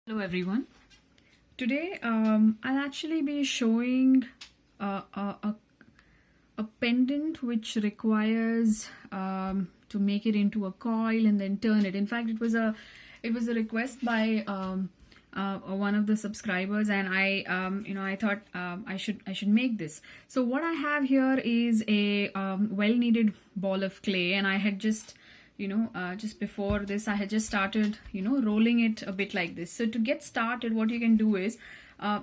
Hello everyone. Today I'll actually be showing a pendant which requires to make it into a coil and then turn it. In fact, it was a request by one of the subscribers, and I thought I should make this. So what I have here is a well kneaded ball of clay, and I had just just before this I had just started rolling it a bit like this. So to get started, what you can do is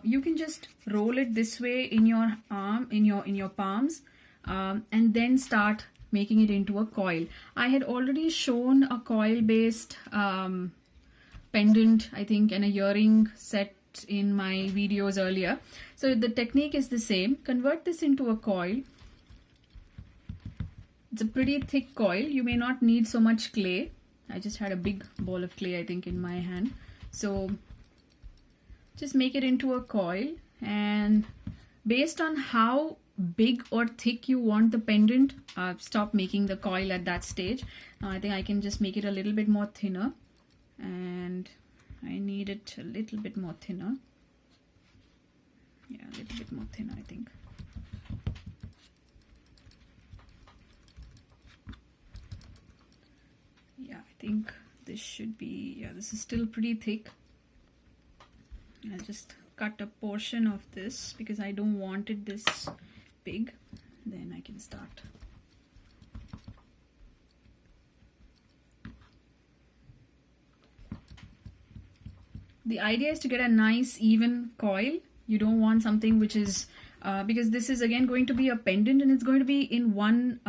you can just roll it this way in your arm, in your palms, and then start making it into a coil. I had already shown a coil based pendant, I think, and a earring set in my videos earlier. So the technique is the same. Convert this into a coil. It's a pretty thick coil. You may not need so much clay. I just had a big ball of clay, I think, in my hand. So just make it into a coil, and based on how big or thick you want the pendant, stop making the coil at that stage. Now I think I can just make it a little bit more thinner, and I need it a little bit more thinner. Yeah, a little bit more thinner, I think. Yeah, I think this should be, yeah, this is still pretty thick. I'll just cut a portion of this because I don't want it this big. Then I can start. The idea is to get a nice even coil. You don't want something which is, because this is again going to be a pendant, and it's going to be in one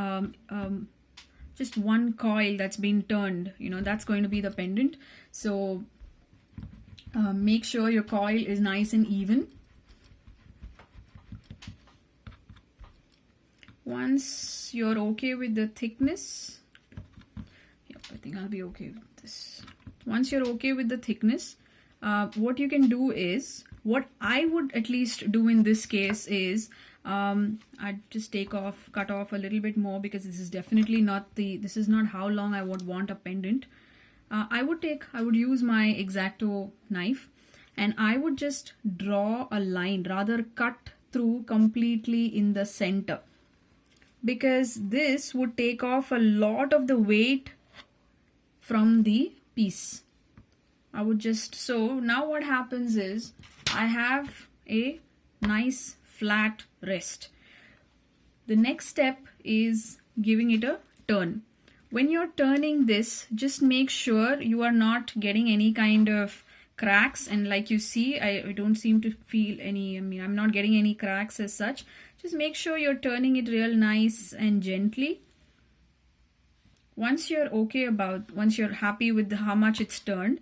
just one coil that's been turned, that's going to be the pendant. So make sure your coil is nice and even. Once you're okay with the thickness, yep, I think I'll be okay with this. Once you're okay with the thickness, what you can do is, what I would at least do in this case is, I'd just cut off a little bit more, because this is definitely not this is not how long I would want a pendant. I would use my X-Acto knife, and I would just draw a line, rather cut through completely in the center, because this would take off a lot of the weight from the piece. I would just, so now what happens is I have a nice flat rest. The next step is giving it a turn. When you're turning this, just make sure you are not getting any kind of cracks, and like you see, I don't seem to feel any, I'm not getting any cracks as such. Just make sure you're turning it real nice and gently. Once you're happy with how much it's turned,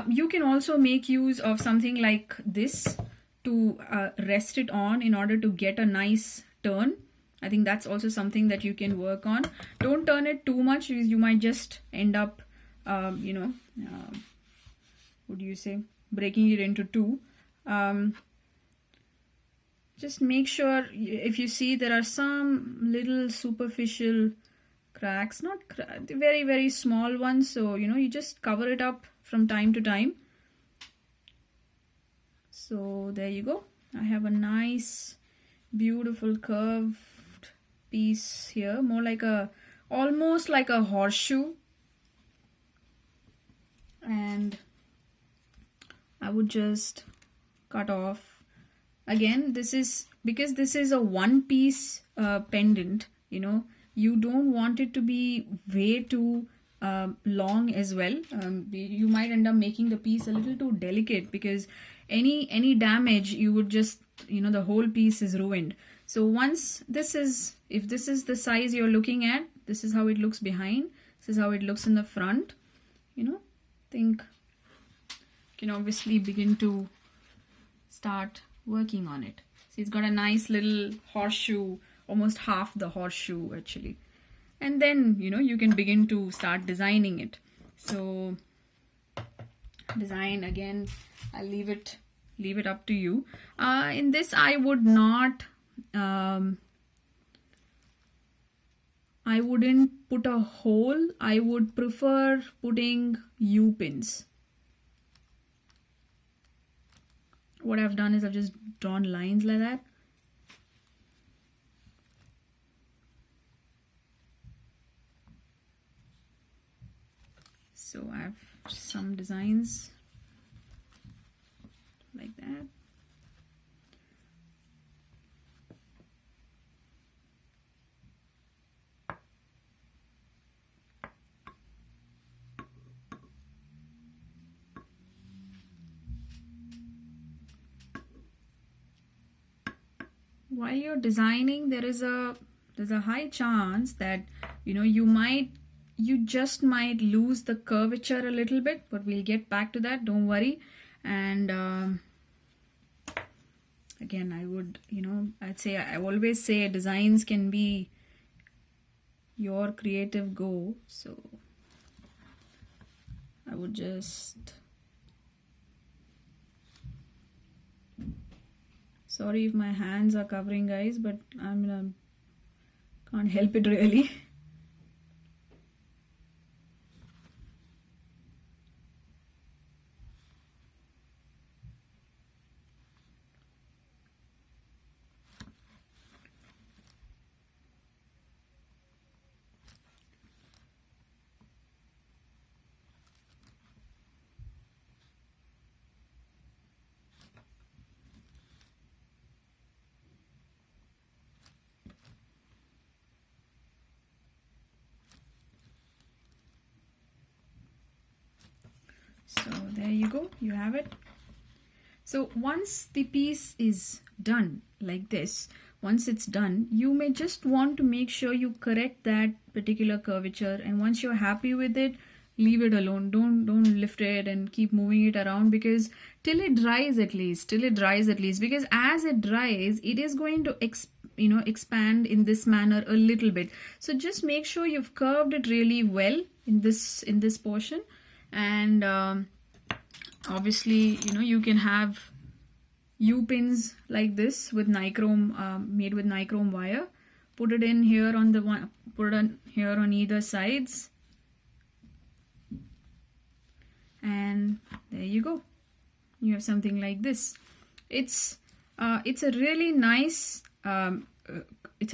you can also make use of something like this to rest it on in order to get a nice turn. I think that's also something that you can work on. Don't turn it too much, because you might just end up, what do you say, breaking it into two. Just make sure, if you see there are some little superficial cracks, not very, very small ones, so you just cover it up from time to time. So there you go. I have a nice, beautiful curved piece here, more like almost like a horseshoe. And I would just cut off. Again, because this is a one piece pendant, you don't want it to be way too long as well. You might end up making the piece a little too delicate, because any damage, you would just, the whole piece is ruined. So once if this is the size you're looking at, this is how it looks behind, this is how it looks in the front, think you can obviously begin to start working on it. See, it's got a nice little horseshoe, almost half the horseshoe actually. And then, you can begin to start designing it. So design, again, I'll leave it up to you. In this, I would not, I wouldn't put a hole. I would prefer putting U-pins. what I've done is I've just drawn lines like that. So I have some designs like that. While you're designing, there's a high chance that you just might lose the curvature a little bit, but we'll get back to that, don't worry. And again, I always say designs can be your creative go, so I would just, sorry if my hands are covering, guys, but can't help it really. So there you go, you have it. So once the piece is done like this, once it's done, you may just want to make sure you correct that particular curvature, and once you're happy with it, leave it alone. Don't lift it and keep moving it around, because till it dries at least, because as it dries, it is going to expand in this manner a little bit. So just make sure you've curved it really well in this portion. And obviously, you can have U-pins like this with Nichrome, made with Nichrome wire. Put it in here on the one, put it on here on either sides, and there you go. You have something like this. It's a really nice, it's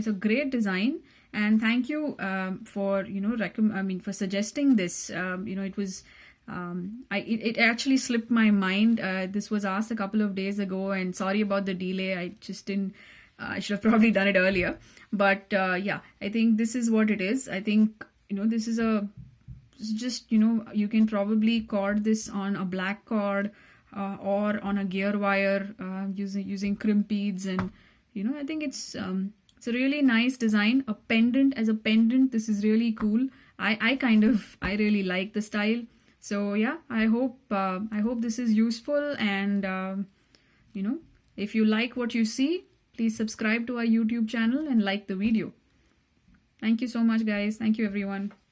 a great design. And thank you for for suggesting this. It was it actually slipped my mind. This was asked a couple of days ago, and sorry about the delay. I just didn't. I should have probably done it earlier. But yeah, I think this is what it is. I think this is you can probably cord this on a black cord or on a gear wire using crimp beads, and I think it's a really nice design. A pendant, as a pendant, this is really cool. I really like the style. So yeah, I hope this is useful, and if you like what you see, please subscribe to our YouTube channel and like the video. Thank you so much, guys. Thank you, everyone.